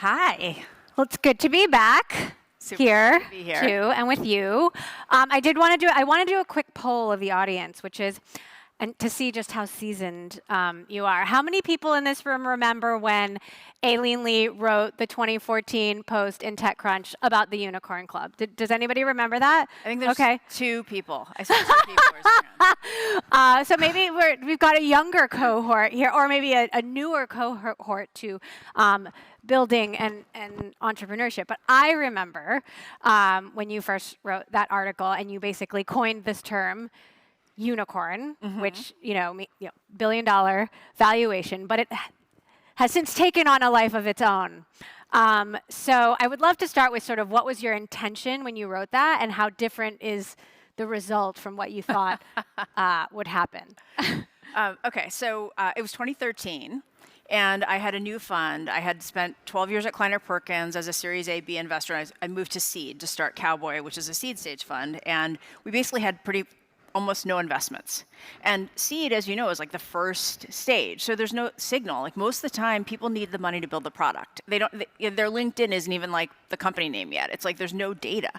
Hi. Well, it's good to be back here, to be here. too, and with you. I want to do a quick poll of the audience, which is, and to see just how seasoned you are. How many people in this room remember when Aileen Lee wrote the 2014 post in TechCrunch about the Unicorn Club? Does anybody remember that? I think there's okay. 2 people. I saw 2 people. So maybe we've got a younger cohort here, or maybe a newer cohort to building and entrepreneurship. But I remember when you first wrote that article and you basically coined this term, unicorn, which, billion-dollar valuation, but it has since taken on a life of its own. So I would love to start with sort of what was your intention when you wrote that, and how different is the result from what you thought would happen? Okay, so it was 2013, and I had a new fund. I had spent 12 years at Kleiner Perkins as a Series A, B investor. And I moved to seed to start Cowboy, which is a seed stage fund, and we basically had almost no investments. And seed, as you know, is like the first stage. So there's no signal. Like most of the time, people need the money to build the product. Their LinkedIn isn't even like the company name yet. It's like there's no data.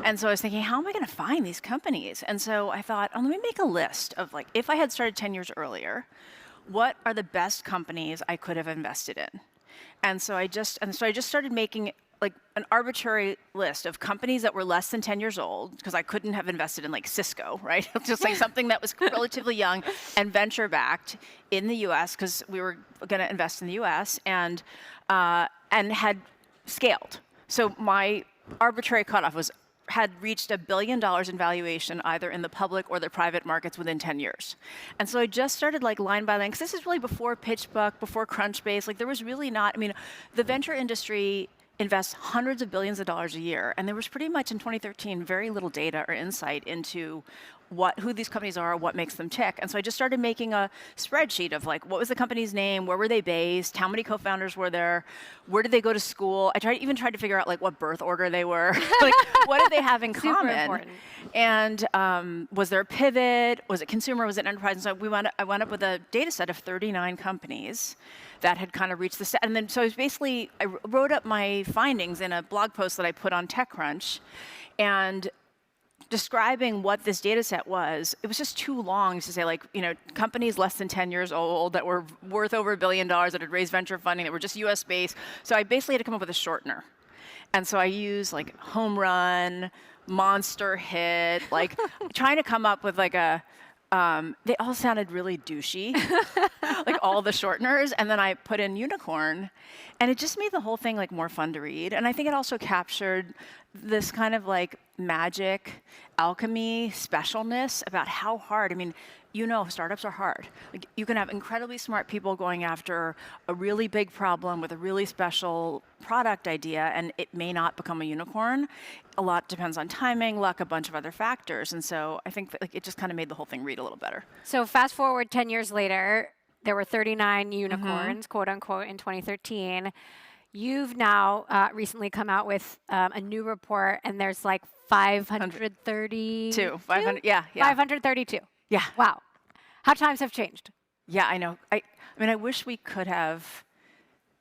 And so I was thinking, how am I going to find these companies? And so I thought, let me make a list of like, if I had started 10 years earlier, what are the best companies I could have invested in? And so I just started making like an arbitrary list of companies that were less than 10 years old, because I couldn't have invested in like Cisco, right? Just like something that was relatively young and venture backed in the US, because we were going to invest in the US, and had scaled. So my arbitrary cutoff had reached $1 billion in valuation, either in the public or the private markets, within 10 years. And so I just started like line by line, because this is really before PitchBook, before Crunchbase. Like there was really not, the venture industry invests hundreds of billions of dollars a year, and there was pretty much in 2013 very little data or insight into who these companies are, what makes them tick. And so I just started making a spreadsheet of like, what was the company's name, where were they based, how many co-founders were there, where did they go to school. I even tried to figure out like what birth order they were, like what did they have in common. Important. And was there a pivot? Was it consumer? Was it enterprise? And so I went up with a data set of 39 companies that had kind of reached the set. And then so I wrote up my findings in a blog post that I put on TechCrunch, and describing what this data set was. It was just too long to say, like, companies less than 10 years old that were worth over $1 billion, that had raised venture funding, that were just US based. So I basically had to come up with a shortener. And so I used like home run, monster hit, like trying to come up with like they all sounded really douchey, like all the shorteners. And then I put in unicorn, and it just made the whole thing like more fun to read. And I think it also captured this kind of like magic, alchemy, specialness about how hard. Startups are hard. Like you can have incredibly smart people going after a really big problem with a really special product idea, and it may not become a unicorn. A lot depends on timing, luck, a bunch of other factors. And so I think that, like, it just kind of made the whole thing read a little better. So fast forward 10 years later, there were 39 unicorns, quote unquote, in 2013. You've now recently come out with a new report, and there's like 532. 500, yeah. 532. Yeah. Wow. How times have changed. Yeah, I know. I wish we could have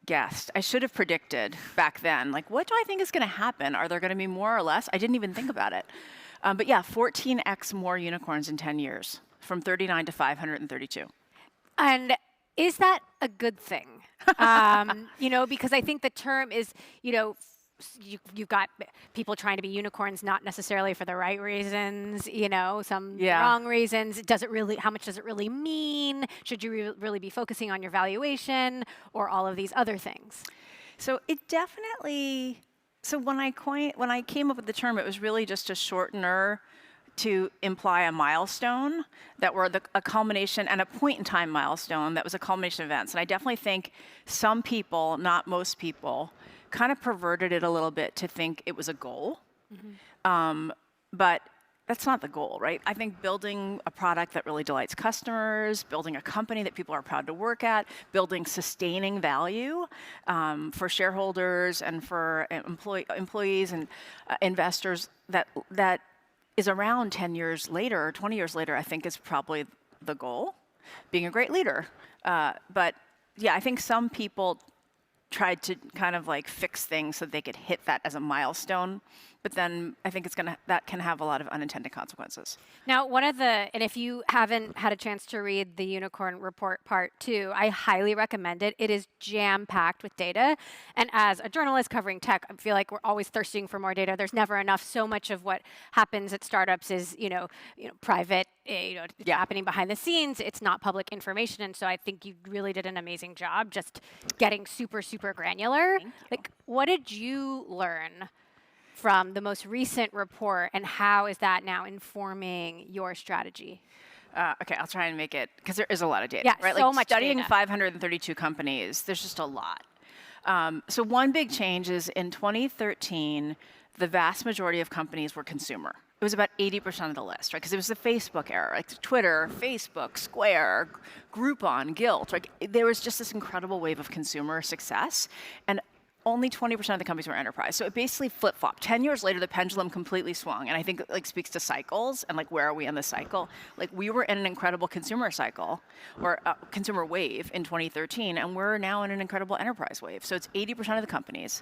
guessed. I should have predicted back then, like, what do I think is going to happen? Are there going to be more or less? I didn't even think about it. But yeah, 14x more unicorns in 10 years, from 39 to 532. And is that a good thing? Because I think the term is, you've got people trying to be unicorns, not necessarily for the right reasons, some wrong reasons. How much does it really mean? Should you really be focusing on your valuation, or all of these other things? So it definitely, when I came up with the term, it was really just a shortener to imply a milestone that were a culmination, and a point in time milestone that was a culmination of events. And I definitely think some people, not most people, kind of perverted it a little bit to think it was a goal. But that's not the goal, right? I think building a product that really delights customers, building a company that people are proud to work at, building sustaining value for shareholders and for employees and investors that is around 10 years later or 20 years later, I think is probably the goal, being a great leader. But yeah, I think some people tried to kind of like fix things so they could hit that as a milestone. But then I think that can have a lot of unintended consequences. Now, and if you haven't had a chance to read the Unicorn Report Part 2, I highly recommend it. It is jam-packed with data. And as a journalist covering tech, I feel like we're always thirsting for more data. There's never enough. So much of what happens at startups is, private, it's happening behind the scenes. It's not public information. And so I think you really did an amazing job just getting super, super granular. Like, what did you learn from the most recent report, and how is that now informing your strategy? Okay, I'll try and make it, because there is a lot of data, Yeah, right? so like much studying data. 532 companies, there's just a lot. So one big change is in 2013, the vast majority of companies were consumer. It was about 80% of the list, right? Because it was the Facebook era, like Twitter, Facebook, Square, Groupon, Guilt. Like there was just this incredible wave of consumer success, and only 20% of the companies were enterprise. So it basically flip-flopped. 10 years later, the pendulum completely swung. And I think it like speaks to cycles and like where are we in the cycle. Like we were in an incredible consumer cycle or consumer wave in 2013, and we're now in an incredible enterprise wave. So it's 80% of the companies.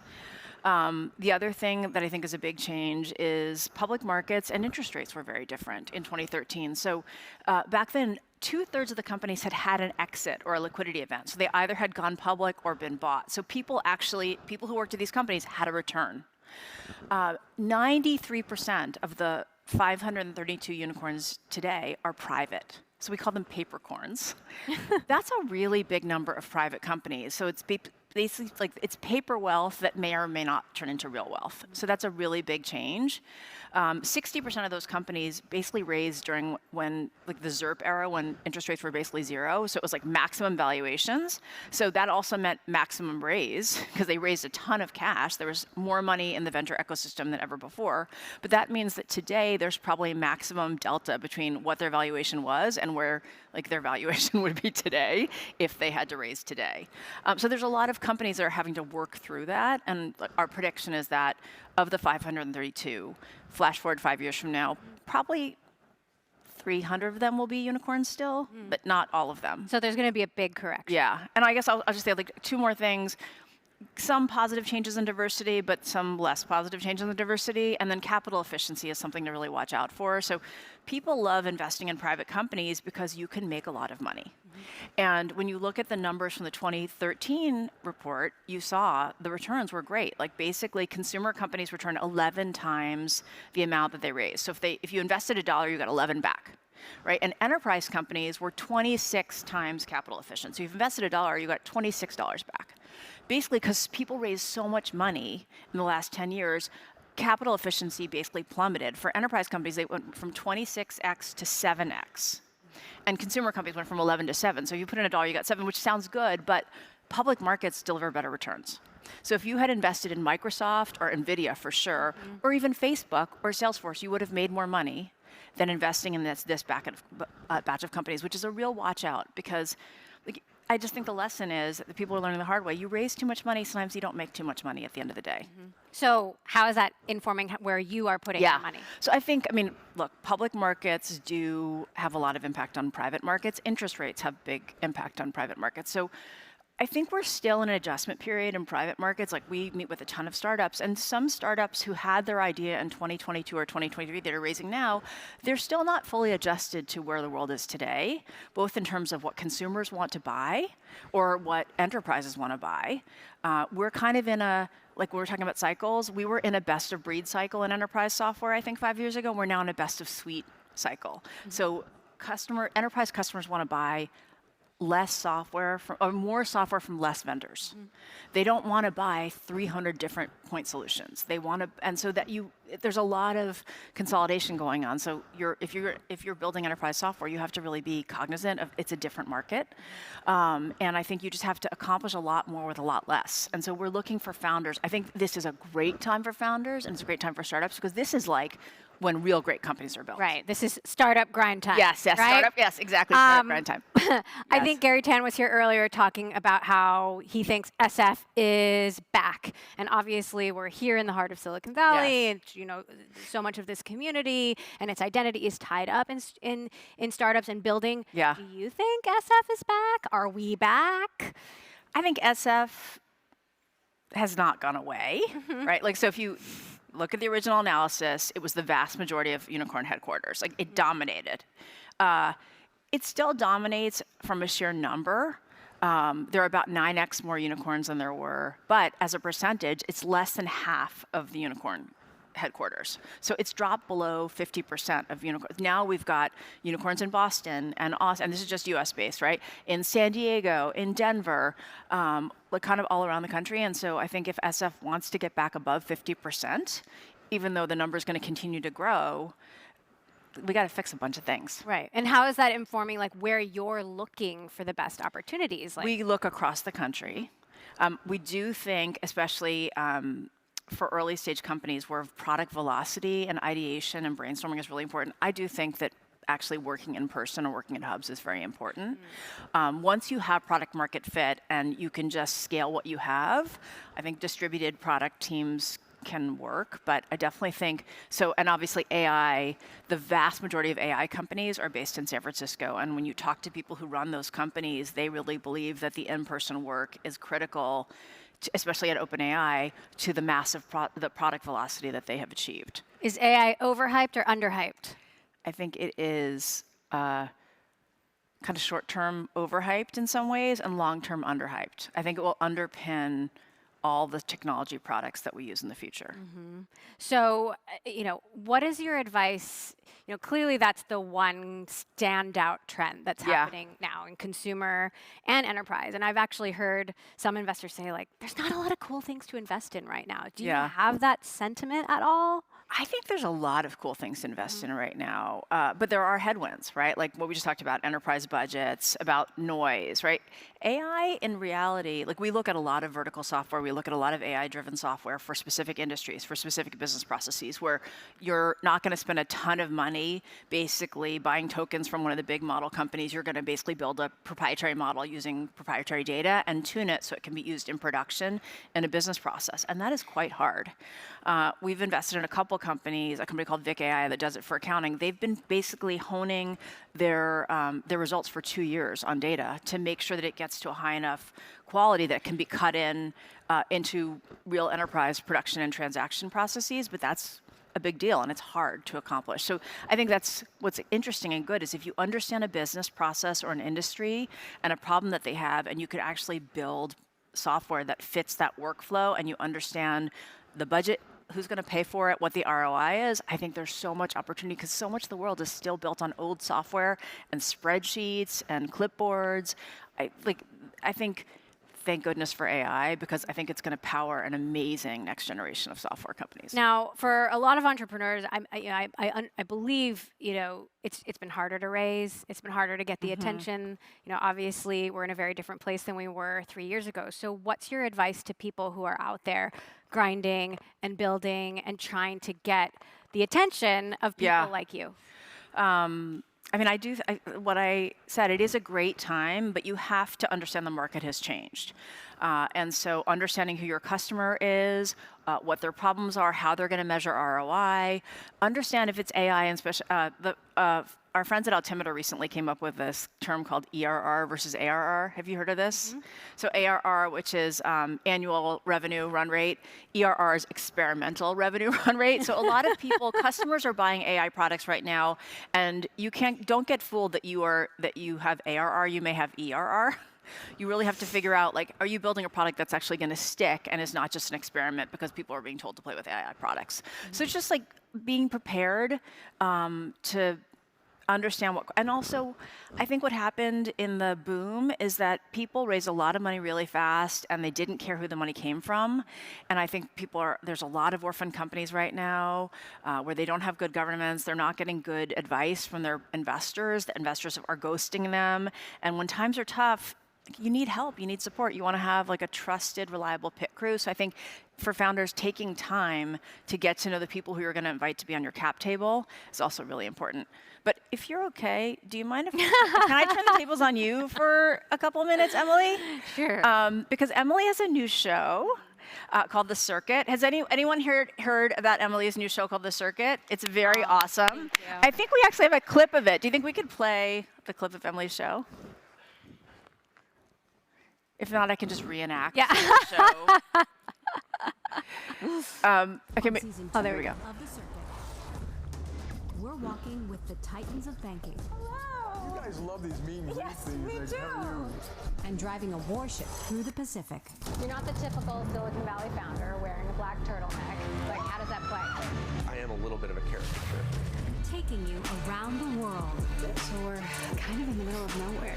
The other thing that I think is a big change is public markets and interest rates were very different in 2013. So back then, 2/3 of the companies had an exit or a liquidity event. So they either had gone public or been bought. So people who worked at these companies had a return. 93% of the 532 unicorns today are private. So we call them papercorns. That's a really big number of private companies. So it's basically like it's paper wealth that may or may not turn into real wealth. So that's a really big change. 60% of those companies basically raised during like the ZERP era, when interest rates were basically zero. So it was like maximum valuations. So that also meant maximum raise because they raised a ton of cash. There was more money in the venture ecosystem than ever before. But that means that today there's probably a maximum delta between what their valuation was and where like their valuation would be today if they had to raise today. So there's a lot of companies that are having to work through that. And our prediction is that of the 532, flash forward 5 years from now, probably 300 of them will be unicorns still, but not all of them. So there's going to be a big correction. Yeah, and I guess I'll just say like two more things. Some positive changes in diversity, but some less positive changes in diversity. And then capital efficiency is something to really watch out for. So people love investing in private companies because you can make a lot of money. And when you look at the numbers from the 2013 report, you saw the returns were great. Like basically consumer companies return 11 times the amount that they raised. So if you invested $1, you got 11 back. Right? And enterprise companies were 26 times capital efficient. So if you've invested $1, you got $26 back. Basically, because people raised so much money in the last 10 years, capital efficiency basically plummeted. For enterprise companies, they went from 26x to 7x. And consumer companies went from 11 to 7. So if you put in $1, you got 7, which sounds good, but public markets deliver better returns. So if you had invested in Microsoft or NVIDIA for sure, or even Facebook or Salesforce, you would have made more money than investing in this batch of companies, which is a real watch out because I just think the lesson is that the people are learning the hard way. You raise too much money, sometimes you don't make too much money at the end of the day. So how is that informing where you are putting your money? So look, public markets do have a lot of impact on private markets. Interest rates have big impact on private markets. So I think we're still in an adjustment period in private markets. Like we meet with a ton of startups, and some startups who had their idea in 2022 or 2023 that are raising now, they're still not fully adjusted to where the world is today, both in terms of what consumers want to buy or what enterprises want to buy. We're kind of in like we were talking about cycles, we were in a best of breed cycle in enterprise software, I think 5 years ago. We're now in a best of suite cycle. So enterprise customers want to buy less software or more software from less vendors. They don't want to buy 300 different point solutions. They want to, and so that there's a lot of consolidation going on. So if you're building enterprise software, you have to really be cognizant of it's a different market, and I think you just have to accomplish a lot more with a lot less. And so we're looking for founders. I think this is a great time for founders, and it's a great time for startups because this is like when real great companies are built. Right. This is startup grind time. Yes, right? Startup. Yes, exactly. Startup grind time. I think Gary Tan was here earlier talking about how he thinks SF is back, and obviously we're here in the heart of Silicon Valley, and so much of this community and its identity is tied up in startups and building. Yeah. Do you think SF is back? Are we back? I think SF has not gone away, right? Like, so if you look at the original analysis, it was the vast majority of unicorn headquarters. Like, it dominated. It still dominates from a sheer number. There are about 9x more unicorns than there were, but as a percentage, it's less than half of the unicorn headquarters. So it's dropped below 50% of unicorns. Now we've got unicorns in Boston and Austin, and this is just US based, right? In San Diego, in Denver, like kind of all around the country. And so I think if SF wants to get back above 50%, even though the number is going to continue to grow, we got to fix a bunch of things. Right. And how is that informing like where you're looking for the best opportunities? Like, We look across the country. We do think, especially for early stage companies where product velocity and ideation and brainstorming is really important, I do think that actually working in person or working at hubs is very important. Once you have product market fit and you can just scale what you have, I think distributed product teams can work, but I definitely think, so, and obviously AI, the vast majority of AI companies are based in San Francisco, and when you talk to people who run those companies, they really believe that the in-person work is critical, especially at OpenAI, to the massive the product velocity that they have achieved. is AI overhyped or underhyped? I think it is kind of short-term overhyped in some ways and long-term underhyped. I think it will underpin all the technology products that we use in the future. So, what is your advice? Clearly that's the one standout trend that's happening now in consumer and enterprise. And I've actually heard some investors say, like, there's not a lot of cool things to invest in right now. Do you have that sentiment at all? I think there's a lot of cool things to invest in right now, but there are headwinds, right? Like what we just talked about, enterprise budgets, about noise, right? AI, in reality, like we look at a lot of vertical software, we look at a lot of AI-driven software for specific industries, for specific business processes, where you're not going to spend a ton of money basically buying tokens from one of the big model companies. You're going to basically build a proprietary model using proprietary data and tune it so it can be used in production in a business process, and that is quite hard. We've invested in a couple companies, a company called Vic AI that does it for accounting. They've been basically honing their results for 2 years on data to make sure that it gets to a high enough quality that can be cut into real enterprise production and transaction processes, but that's a big deal and it's hard to accomplish. So I think that's what's interesting and good is if you understand a business process or an industry and a problem that they have, and you could actually build software that fits that workflow, and you understand the budget, who's going to pay for it, what the ROI is, I think there's so much opportunity because so much of the world is still built on old software and spreadsheets and clipboards. I think, thank goodness for AI, because I think it's going to power an amazing next generation of software companies. Now, for a lot of entrepreneurs, I believe it's been harder to raise. It's been harder to get the attention. Obviously, we're in a very different place than we were 3 years ago. So, what's your advice to people who are out there grinding and building and trying to get the attention of people like you? I mean, what I said, it is a great time, but you have to understand the market has changed. And so understanding who your customer is, what their problems are, how they're going to measure ROI, understand if it's AI, and our friends at Altimeter recently came up with this term called ERR versus ARR. Have you heard of this? So ARR, which is annual revenue run rate. ERR is experimental revenue run rate. So a lot of people, customers are buying AI products right now, and don't get fooled that you have ARR. You may have ERR. You really have to figure out, like, are you building a product that's actually going to stick and is not just an experiment because people are being told to play with AI products? So it's just like being prepared to understand and also I think what happened in the boom is that people raised a lot of money really fast and they didn't care who the money came from. And I think there's a lot of orphan companies right now where they don't have good governance, they're not getting good advice from their investors, the investors are ghosting them. And when times are tough, you need help, you need support. You want to have like a trusted, reliable pit crew. So I think for founders, taking time to get to know the people who you're going to invite to be on your cap table is also really important. But if you're okay, do you mind can I turn the tables on you for a couple of minutes, Emily? Sure. Because Emily has a new show called The Circuit. Has anyone heard about Emily's new show called The Circuit? It's very awesome. I think we actually have a clip of it. Do you think we could play the clip of Emily's show? If not, I can just reenact the show. Okay, Season Oh, there we 2 go. of The Circuit. We're walking with the titans of banking You guys love these meet and greet things. Like, how are you? and driving a warship through the Pacific. You're not the typical Silicon Valley founder wearing a black turtleneck. Like, how does that play? I am a little bit of a caricature. Taking you around the world. So we're kind of in the middle of nowhere.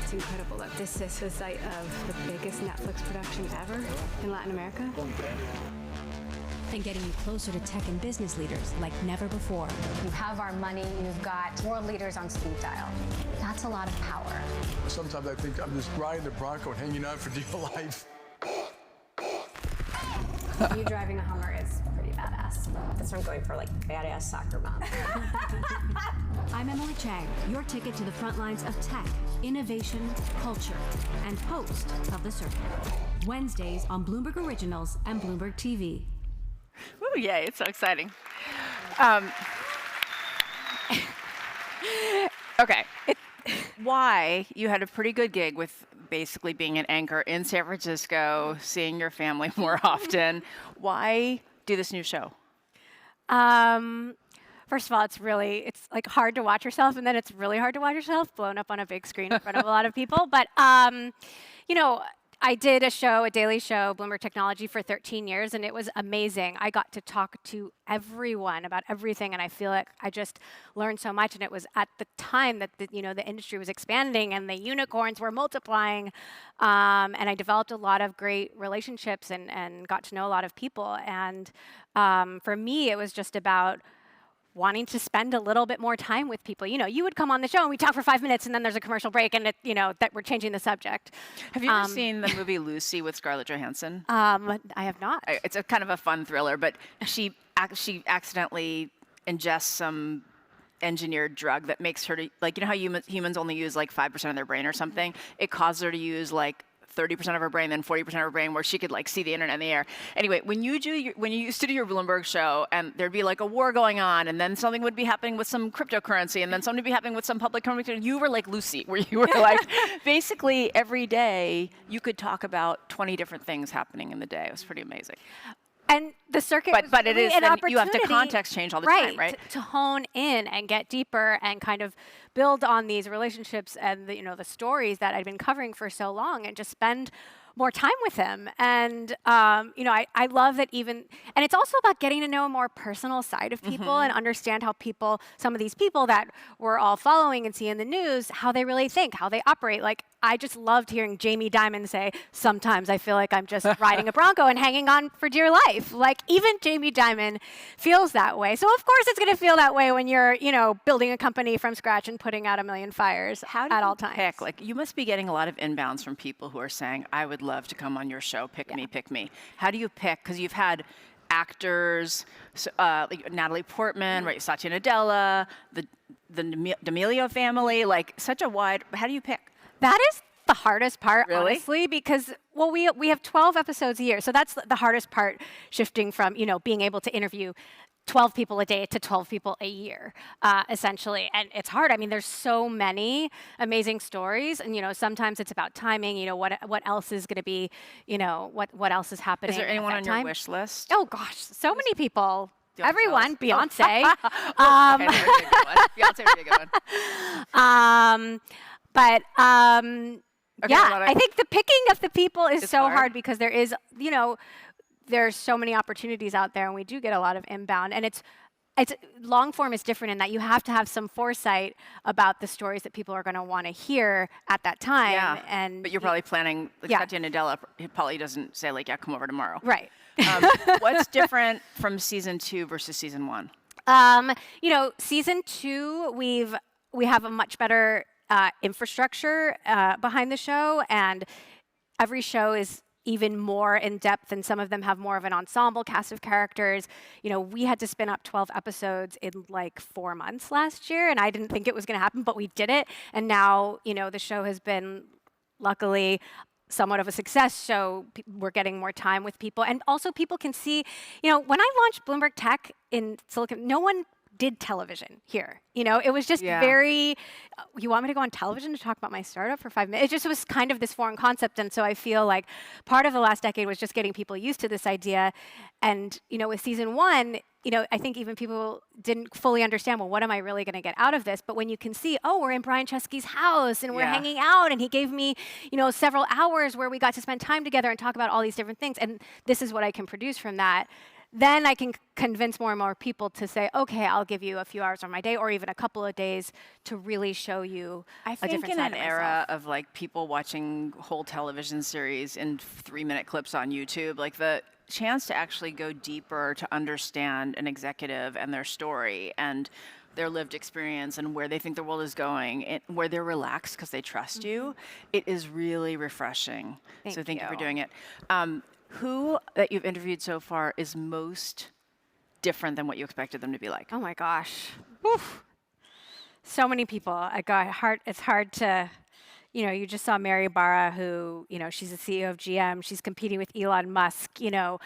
It's incredible that this is the site of the biggest Netflix production ever in Latin America. And getting you closer to tech and business leaders like never before. You have our money. You've got world leaders on speed dial. That's a lot of power. Sometimes I think I'm just riding the Bronco and hanging out for dear life. You driving a Hummer is pretty badass. That's what I'm going for, like badass soccer mom. I'm Emily Chang, your ticket to the front lines of tech, innovation, culture, and host of The Circuit. Wednesdays on Bloomberg Originals and Bloomberg TV. Ooh, yay, it's so exciting. Okay. Why you had a pretty good gig with basically being an anchor in San Francisco, seeing your family more often. Why do this new show? First of all, it's like hard to watch yourself, and then it's really hard to watch yourself blown up on a big screen in front of a lot of people. But you know, I did a daily show, Bloomberg Technology, for 13 years, and it was amazing. I got to talk to everyone about everything, and I feel like I just learned so much. And it was at the time that the industry was expanding and the unicorns were multiplying, and I developed a lot of great relationships and got to know a lot of people. And for me, it was just about wanting to spend a little bit more time with people. You would come on the show and we talk for 5 minutes and then there's a commercial break and that we're changing the subject. Have you ever seen the movie Lucy with Scarlett Johansson? I have not. It's a kind of a fun thriller, but she accidentally ingests some engineered drug that makes her how humans only use like 5% of their brain or something. It causes her to use like 30% of her brain, then 40% of her brain, where she could like see the internet in the air. Anyway, when you used to do your Bloomberg show, and there'd be like a war going on, and then something would be happening with some cryptocurrency, and then something would be happening with some public company, you were like Lucy, where you were like, basically every day you could talk about 20 different things happening in the day. It was pretty amazing. And the circuit was But it really is an then opportunity, you have to context change all the time, right? To hone in and get deeper and kind of build on these relationships and the stories that I'd been covering for so long, and just spend more time with him. And I love that and it's also about getting to know a more personal side of people and understand how some of these people that we're all following and see in the news, how they really think, how they operate. Like, I just loved hearing Jamie Dimon say, sometimes I feel like I'm just riding a Bronco and hanging on for dear life. Like, even Jamie Dimon feels that way. So of course it's going to feel that way when you're, building a company from scratch and putting out a million fires at all times. Pick? Like, you must be getting a lot of inbounds from people who are saying, I would love to come on your show, pick me. How do you pick? Because you've had actors, like Natalie Portman, right? Satya Nadella, the D'Amelio family, like such a wide, how do you pick? That is the hardest part, Really? honestly, because we have 12 episodes a year, so that's the hardest part, shifting from being able to interview 12 people a day to 12 people a year, essentially. And it's hard. I mean, there's so many amazing stories, and sometimes it's about timing. What else is going to be, what else is happening? Is there anyone on your time. wish list? Oh gosh, so many people. Do you want to tell Everyone, us? Beyonce. Okay, that'd be a good one. Beyonce would be a good one. But Okay, yeah, hold on, I think the picking of the people is It's so hard. hard because there is, there's so many opportunities out there, and we do get a lot of inbound. And it's long form is different in that you have to have some foresight about the stories that people are going to want to hear at that time. Yeah, but you're probably planning, like Yeah. Satya Nadella, he probably doesn't say like, yeah, come over tomorrow. right. What's different from season 2 versus season 1? Season 2, we have a much better infrastructure behind the show, and every show is even more in depth, and some of them have more of an ensemble cast of characters. We had to spin up 12 episodes in like 4 months last year, and I didn't think it was going to happen, but we did it. And now, the show has been, luckily, somewhat of a success, so we're getting more time with people. And also people can see, when I launched Bloomberg Tech in Silicon, no one did television here. You know, it was just very, you want me to go on television to talk about my startup for 5 minutes? It just was kind of this foreign concept. And so I feel like part of the last decade was just getting people used to this idea. And, you know, with season 1, you know, I think even people didn't fully understand, well, what am I really going to get out of this? But when you can see, oh, we're in Brian Chesky's house and we're hanging out and he gave me, you know, several hours where we got to spend time together and talk about all these different things. And this is what I can produce from that. Then I can convince more and more people to say, okay, I'll give you a few hours on my day or even a couple of days to really show you a different side of myself. I think in an era of like people watching whole television series in 3-minute clips on YouTube, like the chance to actually go deeper to understand an executive and their story and their lived experience and where they think the world is going, and where they're relaxed because they trust you, it is really refreshing. So thank you for doing it. Who that you've interviewed so far is most different than what you expected them to be like? Oh my gosh. Oof. So many people. It's hard to, you know, you just saw Mary Barra, who, you know, she's the CEO of GM. She's competing with Elon Musk. You know,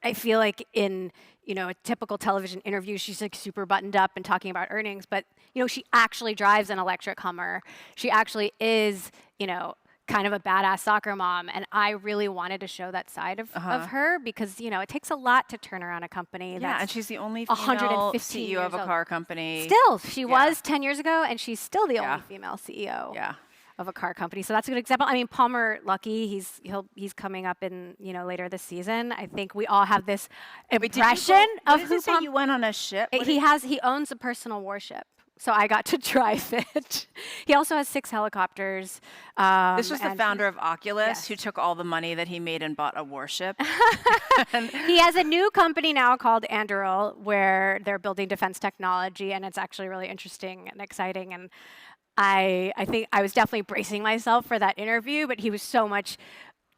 I feel like in, you know, a typical television interview, she's like super buttoned up and talking about earnings. But, you know, she actually drives an electric Hummer. She actually is, you know, kind of a badass soccer mom, and I really wanted to show that side of her because, you know, it takes a lot to turn around a company. Yeah, and she's the only female CEO of a car company. Still, she was 10 years ago, and she's still the only female CEO of a car company. So that's a good example. I mean, Palmer Luckey, he's coming up in, you know, later this season. I think we all have this impression of who you went on a ship. He owns a personal warship. So I got to drive it. He also has 6 helicopters. This was the founder of Oculus, who took all the money that he made and bought a warship. He has a new company now called Anduril, where they're building defense technology, and it's actually really interesting and exciting. And I think I was definitely bracing myself for that interview, but he was so much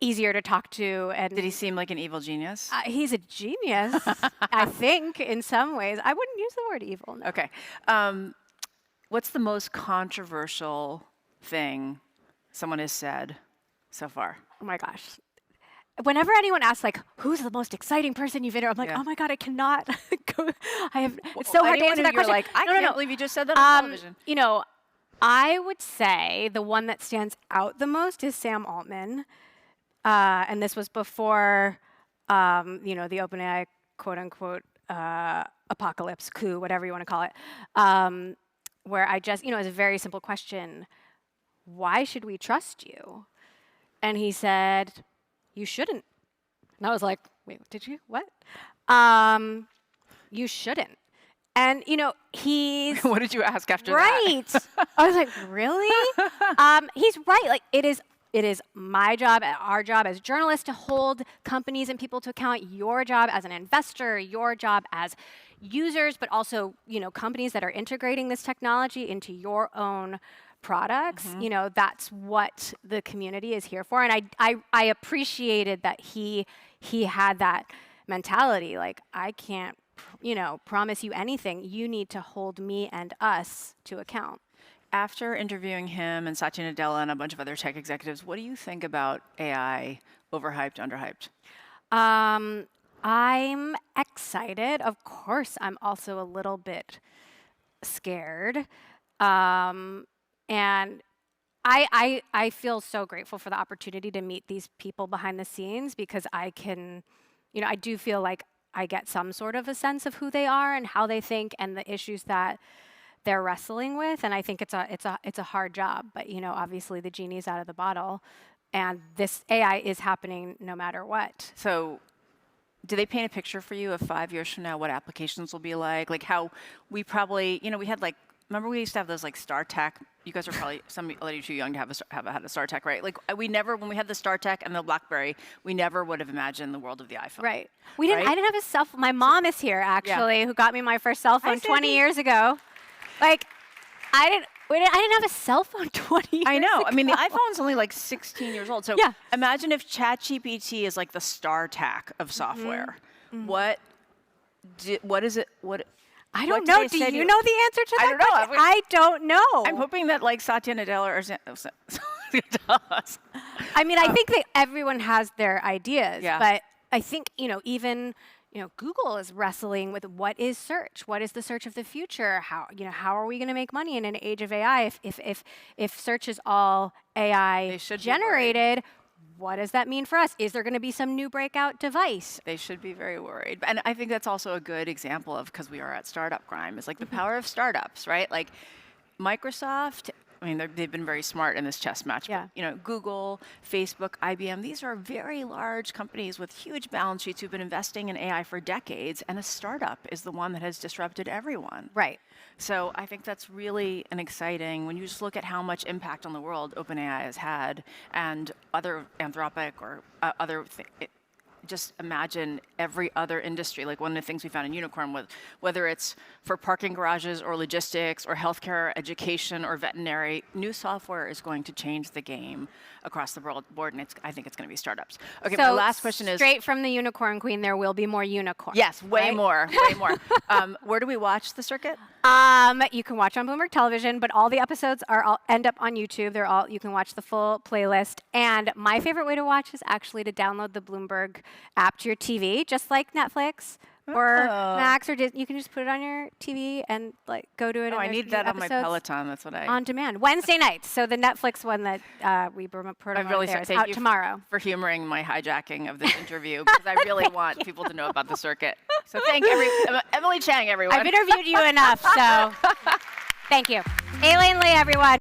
easier to talk to. And did he seem like an evil genius? He's a genius, I think, in some ways. I wouldn't use the word evil. No. Okay. What's the most controversial thing someone has said so far? Oh my gosh. Whenever anyone asks, like, who's the most exciting person you've interviewed, I'm like, oh my God, I cannot go. It's so hard to answer that question. Like, I can't believe you just said that on television. You know, I would say the one that stands out the most is Sam Altman. And this was before, you know, the OpenAI quote unquote apocalypse, coup, whatever you want to call it. Where I just, you know, it was a very simple question. Why should we trust you? And he said, you shouldn't. And I was like, wait, did you? What? You shouldn't. And, you know, he's... What did you ask after that? Right. I was like, really? He's right. Like, it is my job, our job as journalists to hold companies and people to account, your job as an investor, your job as users, but also, you know, companies that are integrating this technology into your own products. You know, that's what the community is here for. And I appreciated that he had that mentality. Like, I can't, you know, promise you anything. You need to hold me and us to account. After interviewing him and Satya Nadella and a bunch of other tech executives, what do you think about AI? Overhyped, underhyped? I'm excited. Of course, I'm also a little bit scared. And I feel so grateful for the opportunity to meet these people behind the scenes because I can, you know, I do feel like I get some sort of a sense of who they are and how they think and the issues that they're wrestling with. And I think it's a hard job, but, you know, obviously the genie's out of the bottle and this AI is happening no matter what. So do they paint a picture for you of 5 years from now what applications will be like? Like how we probably, you know, we had like, remember we used to have those like StarTech. You guys are probably some of you too young to have had a StarTech, right? Like we never, when we had the StarTech and the BlackBerry, we never would have imagined the world of the iPhone. Right. We didn't. Right? I didn't have a cell phone. My mom is here actually, who got me my first cell phone 20 years ago. Like, I didn't have a cell phone 20 years ago. I know. I mean, the iPhone's only like 16 years old. So imagine if ChatGPT is like the StarTech of software. What is it? I don't know. Do you know the answer to that? I don't know. I don't know. I'm hoping that like Satya Nadella or I mean, I think that everyone has their ideas, but I think, even Google is wrestling with what is search? What is the search of the future? How are we going to make money in an age of AI if search is all AI generated? What does that mean for us? Is there going to be some new breakout device? They should be very worried. And I think that's also a good example of, because we are at Startup Grime, is like the power of startups, right? Like Microsoft, I mean, they've been very smart in this chess match. Yeah. But, Google, Facebook, IBM, these are very large companies with huge balance sheets who've been investing in AI for decades, and a startup is the one that has disrupted everyone. Right. So I think that's really an exciting, when you just look at how much impact on the world OpenAI has had, and other Anthropic or just imagine every other industry. Like one of the things we found in Unicorn was whether it's for parking garages or logistics or healthcare, education or veterinary, new software is going to change the game across the board, and I think it's going to be startups. Okay, So my last question is... straight from the Unicorn Queen, there will be more unicorns. Yes, way right? more, way more. Where do we watch the circuit? You can watch on Bloomberg Television, but all the episodes end up on YouTube. You can watch the full playlist. And my favorite way to watch is actually to download the Bloomberg app to your TV, just like Netflix or Max or Disney. You can just put it on your TV and go to it. Oh, I need that on my Peloton. That's what I... On demand. Wednesday nights. So the Netflix one that we promote there is out tomorrow. For humoring my hijacking of this interview, because I really want people to know about the circuit. So thank Emily Chang, everyone. I've interviewed you enough, so thank you. Aileen Lee, everyone.